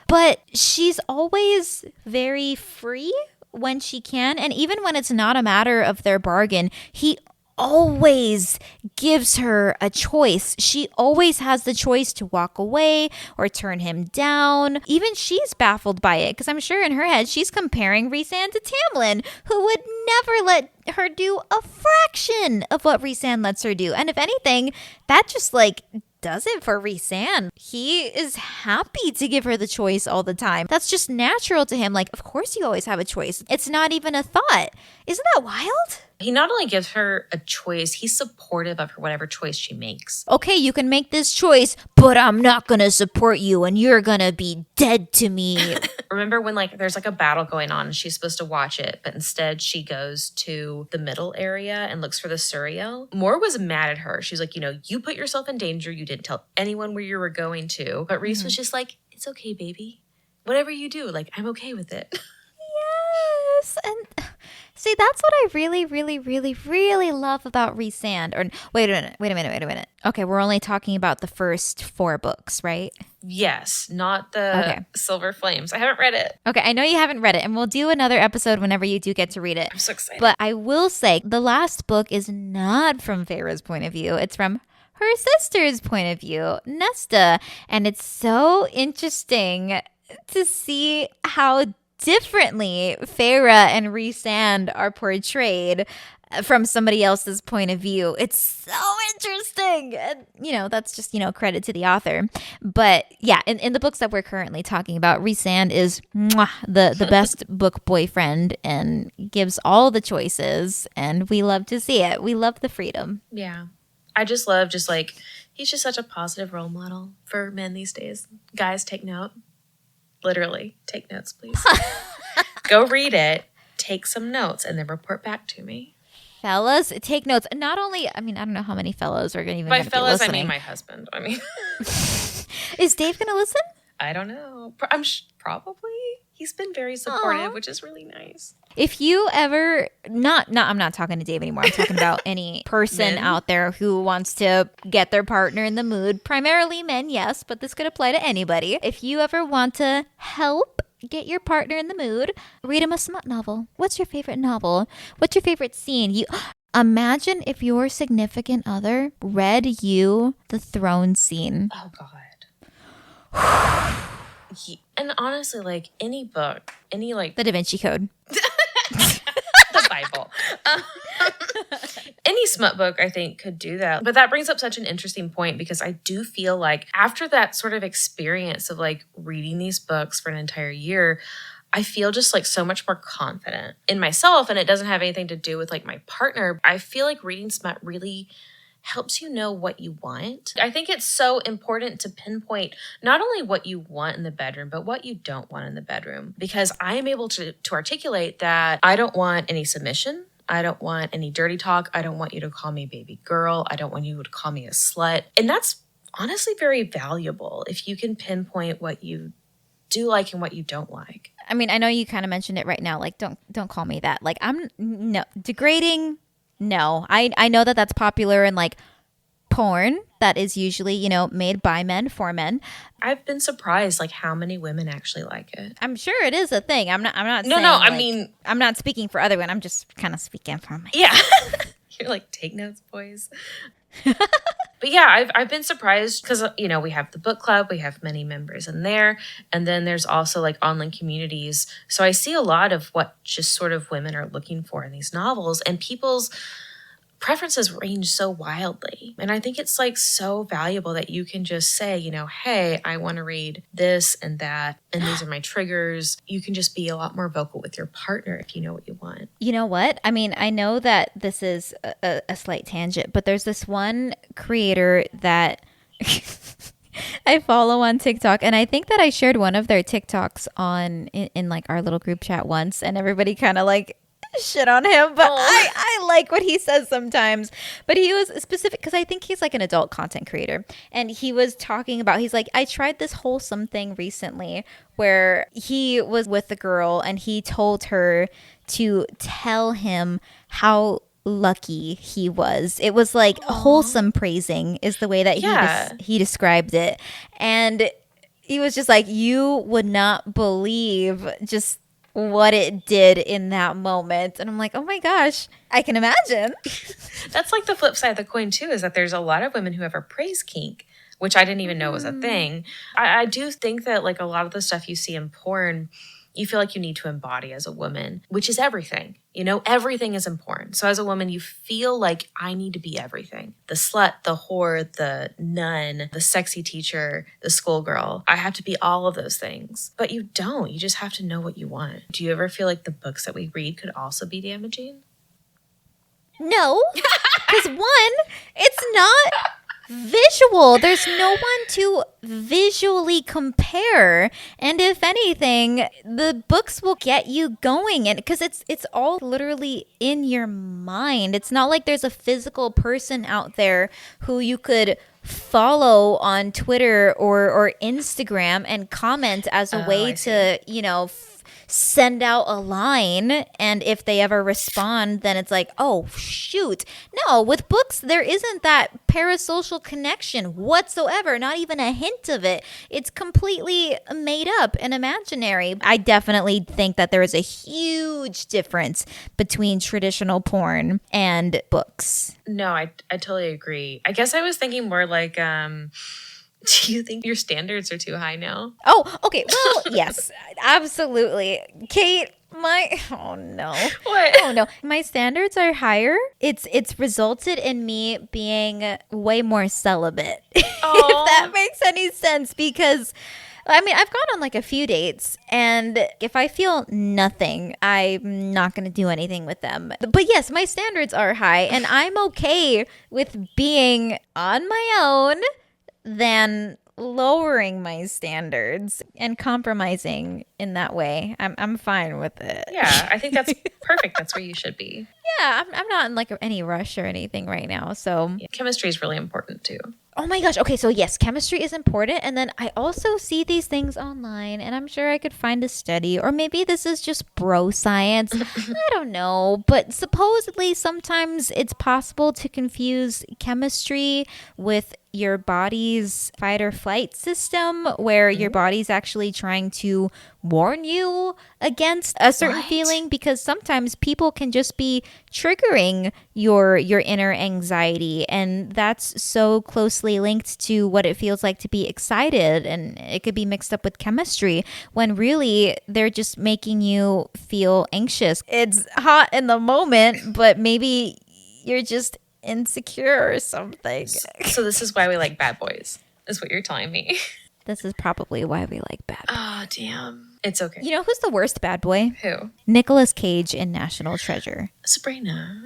But she's always very free when she can. And even when it's not a matter of their bargain, he always gives her a choice. She always has the choice to walk away or turn him down. Even she's baffled by it because I'm sure in her head she's comparing Rhysand to Tamlin, who would never let her do a fraction of what Rhysand lets her do. And if anything, that just does it for Rhysand. He is happy to give her the choice all the time. That's just natural to him. Of course you always have a choice. It's not even a thought. Isn't that wild? He not only gives her a choice, he's supportive of her whatever choice she makes. Okay, you can make this choice, but I'm not going to support you and you're going to be dead to me. Remember when there's a battle going on and she's supposed to watch it, but instead she goes to the middle area and looks for the Suriel? Moore was mad at her. She's like, you put yourself in danger. You didn't tell anyone where you were going to. But Rhys was just like, it's okay, baby. Whatever you do, I'm okay with it. Yes. And see, that's what I really, really, really, really love about Rhysand. Or wait a minute. Okay, we're only talking about the first 4 books, right? Yes, not the Silver Flames. I haven't read it. Okay, I know you haven't read it, and we'll do another episode whenever you do get to read it. I'm so excited. But I will say, the last book is not from Feyre's point of view. It's from her sister's point of view, Nesta. And it's so interesting to see how differently Feyre and Rhysand are portrayed from somebody else's point of view. It's so interesting. And, that's just, credit to the author. But yeah, in the books that we're currently talking about, Rhysand is the best book boyfriend and gives all the choices. And we love to see it. We love the freedom. Yeah. I just love he's just such a positive role model for men these days. Guys, take note. Literally, take notes, please. Go read it, take some notes, and then report back to me. Fellas, take notes. Not only, I don't know how many fellows are going to even By be fellas, listening. I mean my husband. Is Dave going to listen? I don't know. Probably. He's been very supportive, which is really nice. If you ever, I'm not talking to Dave anymore. I'm talking about any person out there who wants to get their partner in the mood. Primarily men, yes, but this could apply to anybody. If you ever want to help get your partner in the mood, read him a smut novel. What's your favorite novel? What's your favorite scene? Imagine if your significant other read you the Thorns scene. Oh, God. And honestly, any book, any The Da Vinci Code. The Bible. Any smut book, I think, could do that. But that brings up such an interesting point because I do feel like after that sort of experience of reading these books for an entire year, I feel just so much more confident in myself. And it doesn't have anything to do with my partner. I feel like reading smut really helps you know what you want. I think it's so important to pinpoint not only what you want in the bedroom, but what you don't want in the bedroom. Because I am able to articulate that I don't want any submission. I don't want any dirty talk. I don't want you to call me baby girl. I don't want you to call me a slut. And that's honestly very valuable if you can pinpoint what you do like and what you don't like. I know you kind of mentioned it right now. Don't call me that. I'm no degrading. No, I know that that's popular in porn that is usually, made by men for men. I've been surprised how many women actually like it. I'm sure it is a thing. I'm not saying, I'm not speaking for other women. I'm just kind of speaking for myself. Yeah. You're take notes, boys. But yeah, I've been surprised because, you know, we have the book club, we have many members in there. And then there's also like online communities. So I see a lot of what just sort of women are looking for in these novels, and people's preferences range so wildly. And I think it's like so valuable that you can just say, you know, hey, I want to read this and that, and these are my triggers. You can just be a lot more vocal with your partner if you know what you want. You know what? I mean, I know that this is a slight tangent, but there's this one creator that I follow on TikTok, and I think that I shared one of their TikToks in like our little group chat once, and everybody kind of like shit on him, but I like what he says sometimes. But he was specific because I think he's like an adult content creator, and he was talking about, he's like, I tried this wholesome thing recently where he was with a girl and he told her to tell him how lucky he was. It was like wholesome praising is the way that he described it. And he was just like, you would not believe just what it did in that moment. And I'm like, oh my gosh, I can imagine. That's like the flip side of the coin too, is that there's a lot of women who have a praise kink, which I didn't even know was a thing. I do think that like a lot of the stuff you see in porn, you feel like you need to embody as a woman, which is everything. You know, everything is important. So as a woman, you feel like I need to be everything. The slut, the whore, the nun, the sexy teacher, the schoolgirl. I have to be all of those things. But you don't. You just have to know what you want. Do you ever feel like the books that we read could also be damaging? No, because one, it's not visual. There's no one to visually compare, and if anything, the books will get you going, and because it's all literally in your mind. It's not like there's a physical person out there who you could follow on Twitter or Instagram and comment as a way to, you know, send out a line, and if they ever respond, then it's like, oh shoot. No, with books there isn't that parasocial connection whatsoever, not even a hint of it. It's completely made up and imaginary. I definitely think that there is a huge difference between traditional porn and books. No, I totally agree. I guess I was thinking more like do you think your standards are too high now? Oh, okay. Well, yes, absolutely. Kate, oh no. What? Oh no. My standards are higher. It's resulted in me being way more celibate. If that makes any sense, because I mean, I've gone on like a few dates, and if I feel nothing, I'm not going to do anything with them. But yes, my standards are high, and I'm okay with being on my own than lowering my standards and compromising in that way. I'm fine with it. Yeah, I think that's perfect. That's where you should be. Yeah, I'm not in like any rush or anything right now. So yeah, chemistry is really important too. Oh my gosh. Okay, so yes, chemistry is important. And then I also see these things online, and I'm sure I could find a study, or maybe this is just bro science. I don't know. But supposedly sometimes it's possible to confuse chemistry with your body's fight or flight system, where your body's actually trying to warn you against a certain feeling, because sometimes people can just be triggering your inner anxiety, and that's so closely linked to what it feels like to be excited, and it could be mixed up with chemistry when really they're just making you feel anxious. It's hot in the moment, but maybe you're just insecure or something. So this is why we like bad boys, is what you're telling me. This is probably why we like bad boys. Oh, damn. It's okay. You know who's the worst bad boy? Who? Nicolas Cage in National Treasure. Sabrina.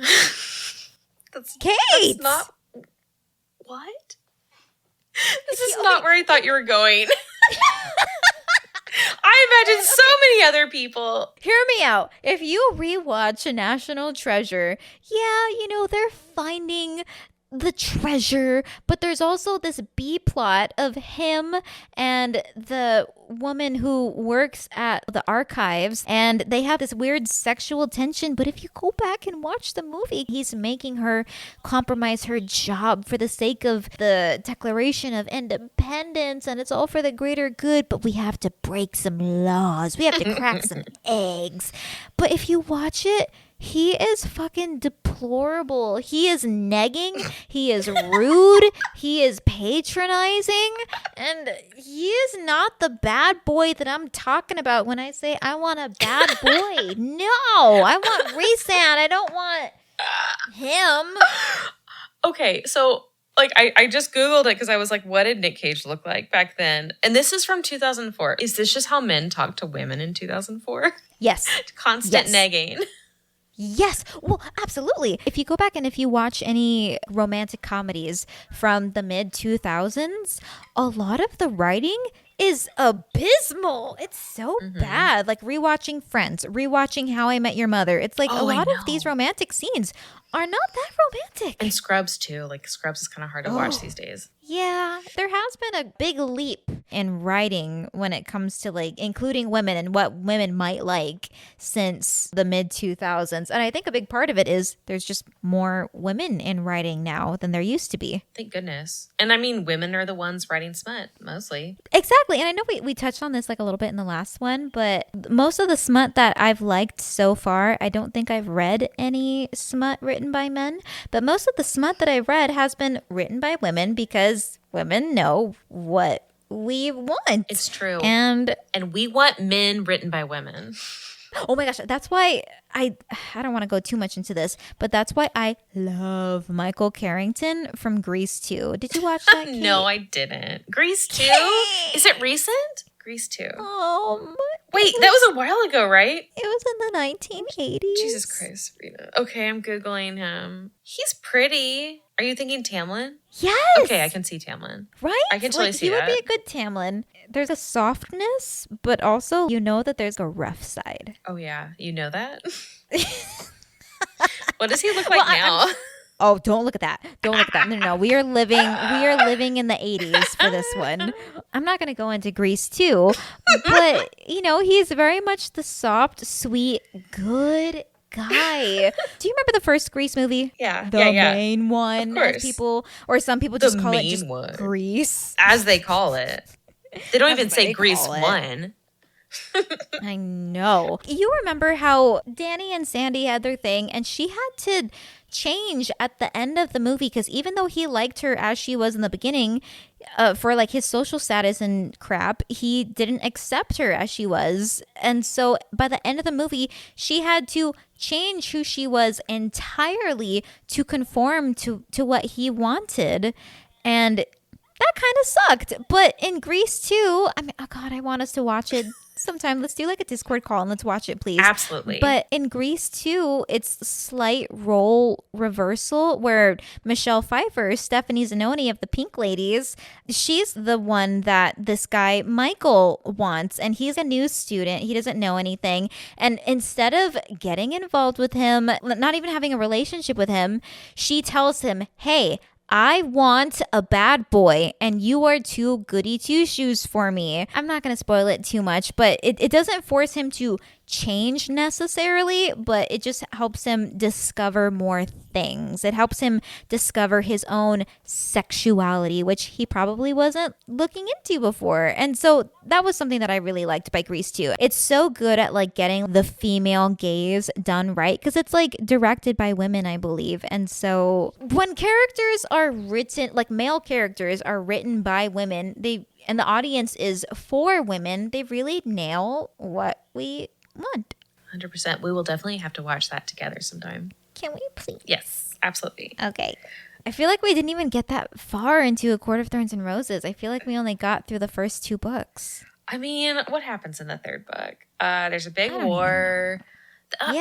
Kate! That's not... What? This is not where I thought you were going. I imagine so many other people. Hear me out. If you rewatch National Treasure, yeah, you know, they're finding the treasure, but there's also this B plot of him and the woman who works at the archives, and they have this weird sexual tension. But if you go back and watch the movie, he's making her compromise her job for the sake of the Declaration of Independence, and it's all for the greater good, but we have to break some laws, we have to crack some eggs. But if you watch it, He is fucking deplorable. He is negging. He is rude. He is patronizing. And he is not the bad boy that I'm talking about when I say I want a bad boy. No, I want Rhysand. I don't want him. Okay, so like I just Googled it because I was like, what did Nick Cage look like back then? And this is from 2004. Is this just how men talk to women in 2004? Yes. Constant Yes. negging. Yes. Well, absolutely. If you go back and if you watch any romantic comedies from the mid 2000s, a lot of the writing is abysmal. It's so bad. Like rewatching Friends, rewatching How I Met Your Mother. It's like a lot of these romantic scenes are not that romantic. And Scrubs too. Like Scrubs is kind of hard to watch these days. Yeah, there has been a big leap in writing when it comes to like including women and what women might like since the mid 2000s. And I think a big part of it is there's just more women in writing now than there used to be. Thank goodness. And I mean, women are the ones writing smut mostly. Exactly. And I know we touched on this like a little bit in the last one, but most of the smut that I've liked so far, I don't think I've read any smut written by men, but most of the smut that I've read has been written by women because women know what we want. It's true. And we want men written by women. oh my gosh, that's why I don't want to go too much into this, but that's why I love Michael Carrington from Grease 2. Did you watch that? Kate? No, I didn't. Grease 2? Is it recent? Grease 2. Wait, that was a while ago, right? It was in the 1980s. Jesus Christ, Sabrina. Okay, I'm Googling him. He's pretty. Are you thinking Tamlin? Yes. Okay, I can see Tamlin. Right? I can totally see he that. He would be a good Tamlin. There's a softness, but also you know that there's a rough side. Oh, yeah. You know that? What does he look like now? Oh, don't look at that. Don't look at that. No. We are living in the 80s for this one. I'm not going to go into Grease 2, but you know, he's very much the soft, sweet, good guy. Do you remember the first Grease movie? Yeah. The main one. Of course. As people, or some people just call it just one. Grease. As they call it. They don't even That's say what they Grease call it. 1. I know. You remember how Danny and Sandy had their thing and she had to change at the end of the movie because even though he liked her as she was in the beginning for like his social status and crap, he didn't accept her as she was. And so by the end of the movie, she had to change who she was entirely to conform to what he wanted. And that kind of sucked. But in Grease 2, I mean, oh God, I want us to watch it sometime. Let's do like a Discord call and let's watch it, please. Absolutely. But in Grease 2, it's a slight role reversal where Michelle Pfeiffer, Stephanie Zanoni of the Pink Ladies, she's the one that this guy Michael wants. And he's a new student. He doesn't know anything. And instead of getting involved with him, not even having a relationship with him, she tells him, hey, I want a bad boy and you are too goody two shoes for me. I'm not going to spoil it too much, but it doesn't force him to change necessarily, but it just helps him discover more things. It helps him discover his own sexuality, which he probably wasn't looking into before. And so that was something that I really liked by Grease 2. It's so good at like getting the female gaze done right because it's like directed by women, I believe. And so when characters are written, like male characters are written by women, and the audience is for women, they really nail what we want. 100%. We will definitely have to watch that together sometime. Can we please? Yes, absolutely. Okay. I feel like we didn't even get that far into A Court of Thorns and Roses. I feel like we only got through the first 2 books. I mean, what happens in the 3rd book? There's a big war. But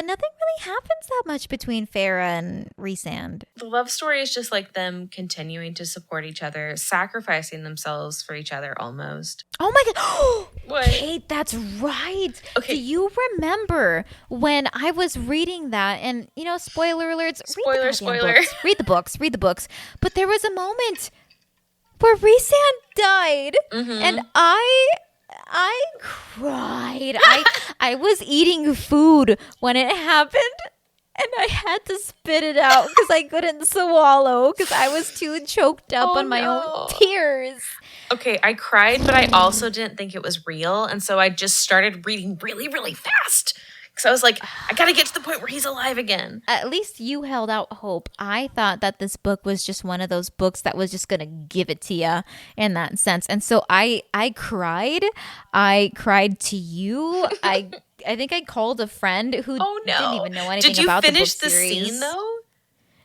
nothing really happens that much between Farah and Rhysand. The love story is just like them continuing to support each other, sacrificing themselves for each other almost. Oh my God. What? Kate, that's right. Okay. Do you remember when I was reading that and, you know, spoiler alerts. Spoiler. Read the books. But there was a moment where Rhysand died and I cried. I was eating food when it happened and I had to spit it out because I couldn't swallow because I was too choked up on my own tears. Okay, I cried, but I also didn't think it was real. And so I just started reading really, really fast Because I was like, I got to get to the point where he's alive again. At least you held out hope. I thought that this book was just one of those books that was just going to give it to you in that sense. And so I cried. I cried to you. I think I called a friend who didn't even know anything about the book series. Did you finish the scene, though?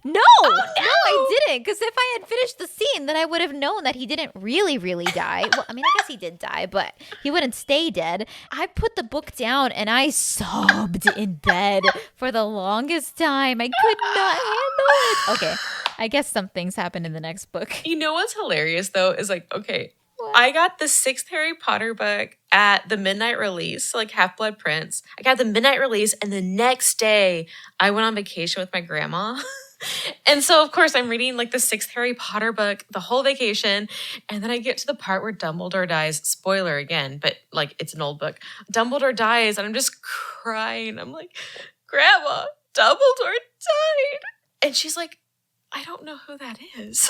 No, no, I didn't. Because if I had finished the scene, then I would have known that he didn't really die. Well, I mean, I guess he did die, but he wouldn't stay dead. I put the book down and I sobbed in bed for the longest time. I could not handle it. Okay, I guess some things happened in the next book. You know what's hilarious, though, is like, okay, What? I got the 6th Harry Potter book at the midnight release, so like Half-Blood Prince. I got the midnight release, and the next day, I went on vacation with my grandma. And so, of course, I'm reading like the 6th Harry Potter book the whole vacation. And then I get to the part where Dumbledore dies. Spoiler again, but like it's an old book. Dumbledore dies and I'm just crying. I'm like, Grandma, Dumbledore died. And she's like, I don't know who that is.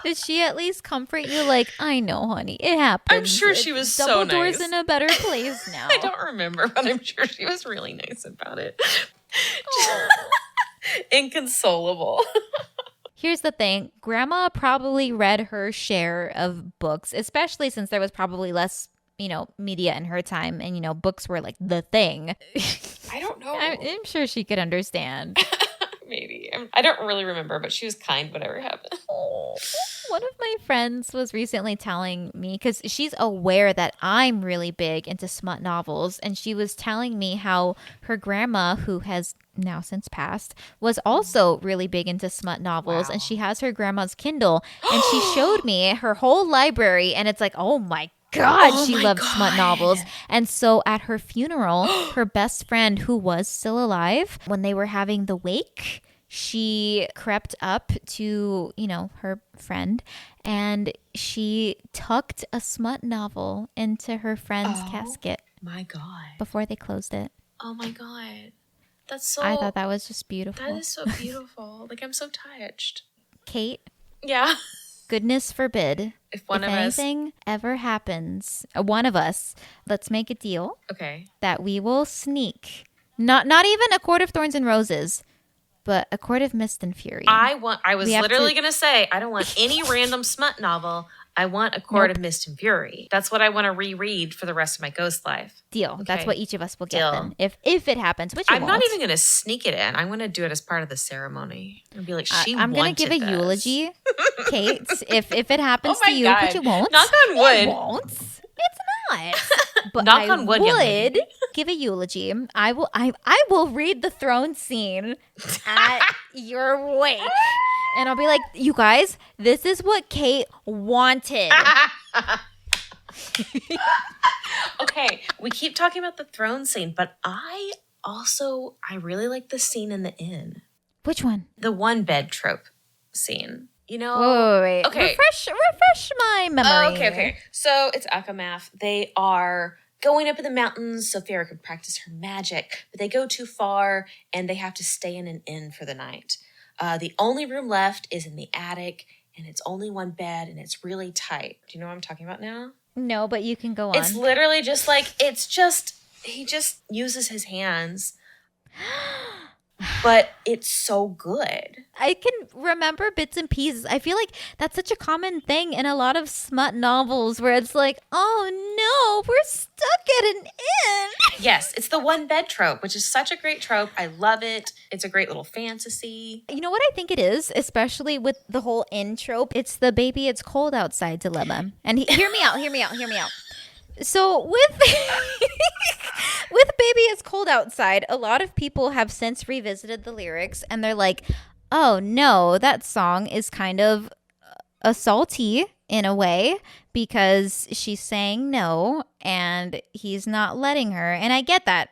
Did she at least comfort you? Like, I know, honey, it happens. I'm sure she was so nice. Dumbledore's in a better place now. I don't remember, but I'm sure she was really nice about it. Inconsolable. Here's the thing. Grandma probably read her share of books, especially since there was probably less, media in her time. And, books were like the thing. I don't know. I'm sure she could understand. Maybe. I don't really remember, but she was kind whatever happened. One of my friends was recently telling me, because she's aware that I'm really big into smut novels, and she was telling me how her grandma, who has now since passed, was also really big into smut novels. Wow. And she has her grandma's Kindle, and she showed me her whole library, and it's like, oh my God, she loved smut novels. And so at her funeral, her best friend, who was still alive, when they were having the wake, she crept up to, her friend, and she tucked a smut novel into her friend's casket. My God. Before they closed it. Oh my God. That's so... I thought that was just beautiful. That is so beautiful. Like, I'm so touched. Kate? Yeah. Goodness forbid. If anything ever happens, one of us, let's make a deal. Okay. That we will sneak. Not even A Court of Thorns and Roses, but A Court of Mist and Fury. I was literally going to say, I don't want any random smut novel. I want A Court of Mist and Fury. That's what I want to reread for the rest of my ghost life. Deal. Okay. That's what each of us will get then. If it happens, which I'm not even going to sneak it in. I'm going to do it as part of the ceremony. And be like, I'm going to give a eulogy, Kate. if it happens to you, God. which it won't. Knock on wood. It won't. It's not. But Knock on wood, would give a eulogy. I will read the throne scene at your wake. And I'll be like, you guys, this is what Kate wanted. Okay, we keep talking about the throne scene, but I really like the scene in the inn. Which one? The one bed trope scene. Wait. Okay. Refresh my memory. Oh, okay. So it's Akamath. They are going up in the mountains so Farrah could practice her magic, but they go too far and they have to stay in an inn for the night. The only room left is in the attic, and it's only one bed, and it's really tight. Do you know what I'm talking about now? No, but you can go on. It's literally just like, he just uses his hands, but it's so good. I can remember bits and pieces. I feel like that's such a common thing in a lot of smut novels where it's like, oh no, we're stuck at an inn. Yes, it's the one bed trope, which is such a great trope. I love it. It's a great little fantasy. You know what I think it is, especially with the whole inn trope? It's the baby, it's cold outside dilemma. And hear me out. So with Baby It's Cold Outside, a lot of people have since revisited the lyrics and they're like, oh no, that song is kind of assaulty in a way because she's saying no and he's not letting her. And I get that.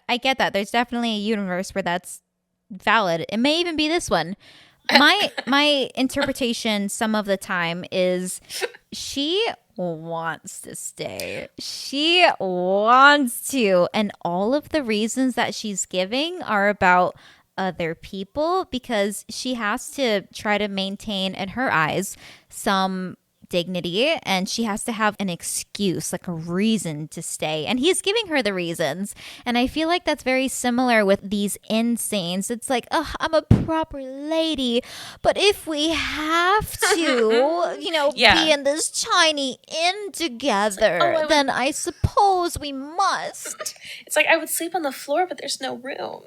There's definitely a universe where that's valid. It may even be this one. My interpretation some of the time is she wants to stay. She wants to. And all of the reasons that she's giving are about other people because she has to try to maintain, in her eyes, some dignity, and she has to have an excuse, like a reason to stay. And he's giving her the reasons. And I feel like that's very similar with these insanes. It's like, oh, I'm a proper lady, but if we have to, be in this tiny inn together, then I suppose we must. It's like I would sleep on the floor, but there's no room.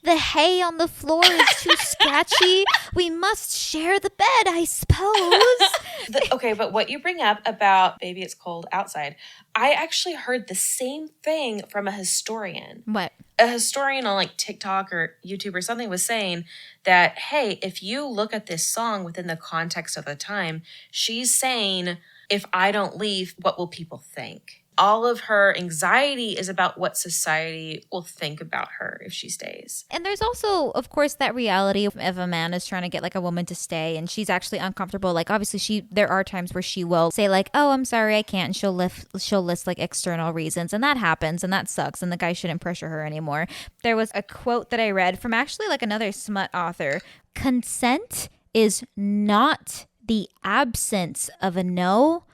The hay on the floor is too sketchy. We must share the bed, I suppose. Okay, but what you bring up about baby, it's cold outside, I actually heard the same thing from a historian. What? A historian on like TikTok or YouTube or something was saying that, hey, if you look at this song within the context of the time, she's saying, if I don't leave, what will people think? All of her anxiety is about what society will think about her if she stays. And there's also, of course, that reality of if a man is trying to get like a woman to stay and she's actually uncomfortable. Like obviously there are times where she will say like, oh, I'm sorry, I can't. And she'll list like external reasons, and that happens, and that sucks, and the guy shouldn't pressure her anymore. There was a quote that I read from actually like another smut author. Consent is not the absence of a no,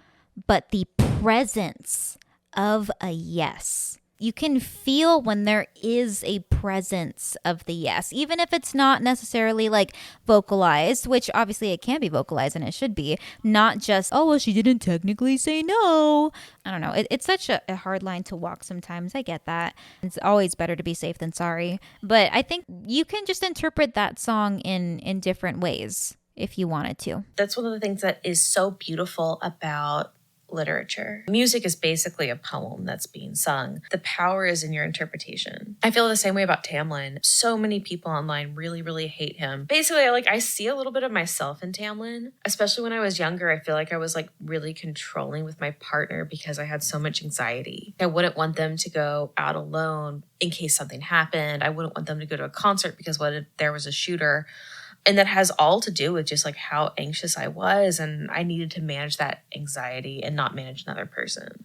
but the presence of a yes. You can feel when there is a presence of the yes, even if it's not necessarily like vocalized, which obviously it can be vocalized and it should be, not just, oh, well, she didn't technically say no. I don't know. It's such a hard line to walk sometimes. I get that. It's always better to be safe than sorry. But I think you can just interpret that song in different ways if you wanted to. That's one of the things that is so beautiful about literature. Music is basically a poem that's being sung. The power is in your interpretation. I feel the same way about Tamlin. So many people online really, really hate him. Basically, I see a little bit of myself in Tamlin. Especially when I was younger, I feel like I was like really controlling with my partner because I had so much anxiety. I wouldn't want them to go out alone in case something happened. I wouldn't want them to go to a concert because what if there was a shooter? And that has all to do with just like how anxious I was, and I needed to manage that anxiety and not manage another person.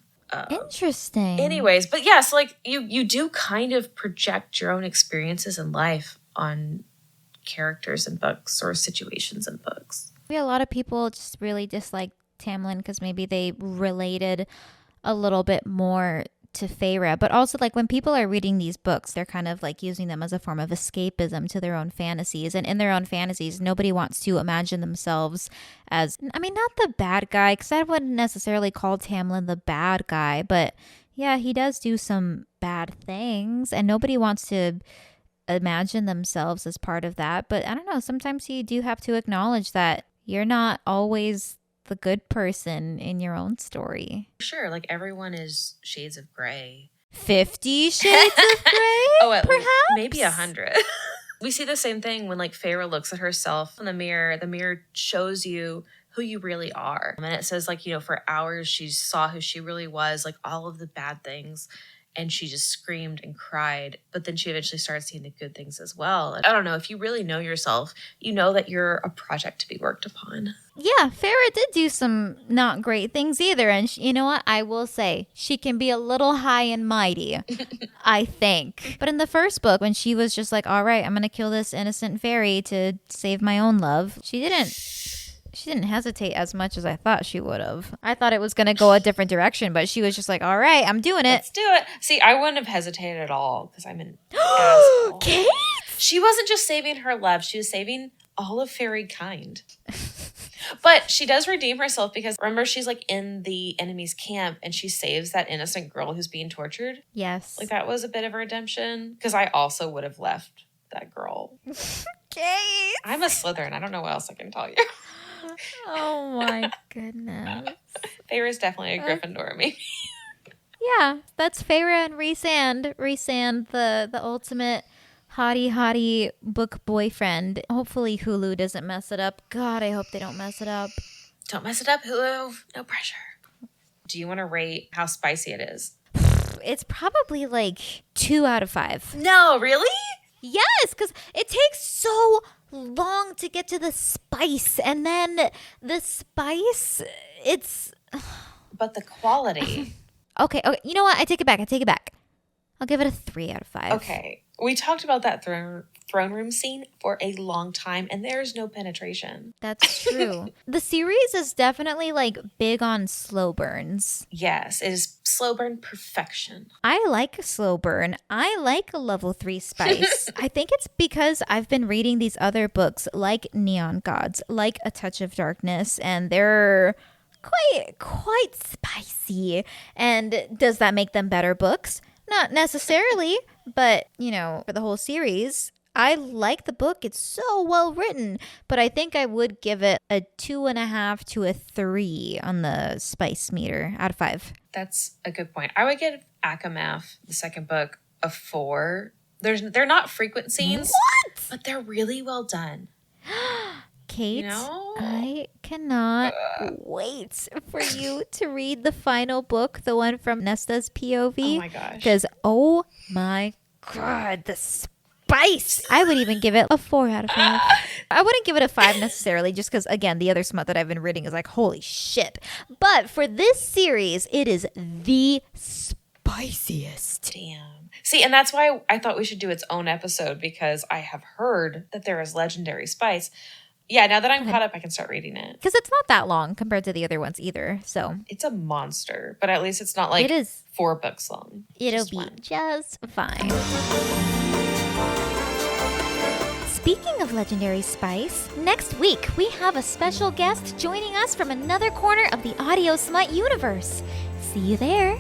Interesting. Anyways, but yeah, so like you do kind of project your own experiences in life on characters in books or situations in books. A lot of people just really dislike Tamlin because maybe they related a little bit more to Feyre, but also like when people are reading these books, they're kind of like using them as a form of escapism to their own fantasies, and in their own fantasies nobody wants to imagine themselves as, I mean, not the bad guy, because I wouldn't necessarily call Tamlin the bad guy, but yeah, he does do some bad things and nobody wants to imagine themselves as part of that. But I don't know, sometimes you do have to acknowledge that you're not always the good person in your own story. Sure, like everyone is shades of gray. 50 shades of gray? Perhaps? Maybe 100. We see the same thing when like Feyre looks at herself in the mirror. The mirror shows you who you really are. And it says like, for hours she saw who she really was, like all of the bad things. And she just screamed and cried. But then she eventually started seeing the good things as well. And I don't know, if you really know yourself, you know that you're a project to be worked upon. Yeah, Feyre did do some not great things either. And you know what? I will say, she can be a little high and mighty, I think. But in the first book, when she was just like, all right, I'm going to kill this innocent fairy to save my own love, she didn't hesitate as much as I thought she would have. I thought it was going to go a different direction, but she was just like, all right, I'm doing it. Let's do it. See, I wouldn't have hesitated at all because I'm an asshole. Kate? She wasn't just saving her love. She was saving all of fairy kind. But she does redeem herself because remember, she's like in the enemy's camp and she saves that innocent girl who's being tortured. Yes. Like that was a bit of a redemption because I also would have left that girl. Kate. I'm a Slytherin. I don't know what else I can tell you. Oh my goodness. Feyre's definitely a Gryffindor, maybe. Yeah, that's Feyre and Rhysand. Rhysand, the ultimate hottie book boyfriend. Hopefully Hulu doesn't mess it up. God, I hope they don't mess it up. Don't mess it up, Hulu. No pressure. Do you want to rate how spicy it is? It's probably like 2 out of 5. No, really? Yes, because it takes so long to get to the spice, and then the spice, it's but the quality. Okay, you know what, I take it back. I'll give it a 3 out of 5. Okay, We talked about that throne room scene for a long time, and there's no penetration. That's true. The series is definitely like big on slow burns. Yes, it is slow burn perfection. I like a slow burn. I like a level 3 spice. I think it's because I've been reading these other books like Neon Gods, like A Touch of Darkness, and they're quite spicy. And does that make them better books? Not necessarily, but, you know, for the whole series, I like the book. It's so well written, but I think I would give it a 2.5 to a 3 on the spice meter out of 5. That's a good point. I would give Akamath, the second book, a 4. They're not frequent scenes, but they're really well done. Kate, You know? I cannot wait for you to read the final book, the one from Nesta's POV. Oh my gosh. Because, oh my God, the spice. I would even give it a 4 out of 5. I wouldn't give it a 5 necessarily, just because, again, the other smut that I've been reading is like, holy shit. But for this series, it is the spiciest. Damn. See, and that's why I thought we should do its own episode, because I have heard that there is legendary spice. Yeah, now that I'm caught up, I can start reading it. Because it's not that long compared to the other ones either. So It's a monster, but at least it's not like it is. 4 books long. It'll Just be one. just fine. Speaking of legendary spice, next week we have a special guest joining us from another corner of the Audio Smut universe. See you there.